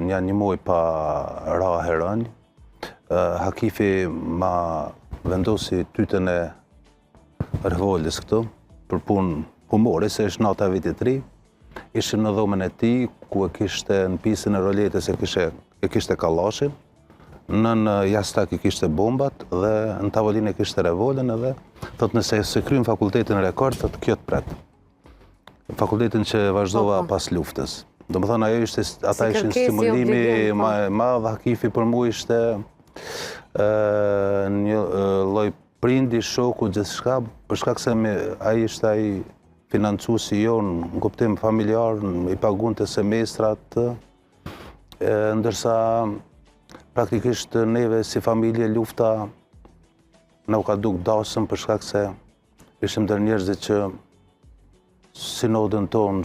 një muaj pa ra herën. Hakifi ma vendosi tytën e revolës këtu, për punë humore, se është nata vitit 3. Ishte në dhomën e ti, ku e kishte në pisën e roletës e kishte kallashin, në jastak i kishte bombat dhe në tavolinë e kishte revolën edhe thot nëse se krymë fakultetin rekord, thot kjo të pret. Fakultetin që vazhdova pas luftës. Do më thënë, ajo ishte, ata ishin stimulimi madh, Hakifi për mu ishte një lloj prindi, shoku, gjithçka, për shkak se ai ishte ai financuesi jonë, në kuptim familjar, i pagunte semestrat, ndërsa praktikisht neve si familje lufta na u ka duk dasëm për shkak se ishim ndër njerëzit që sinodën tonë,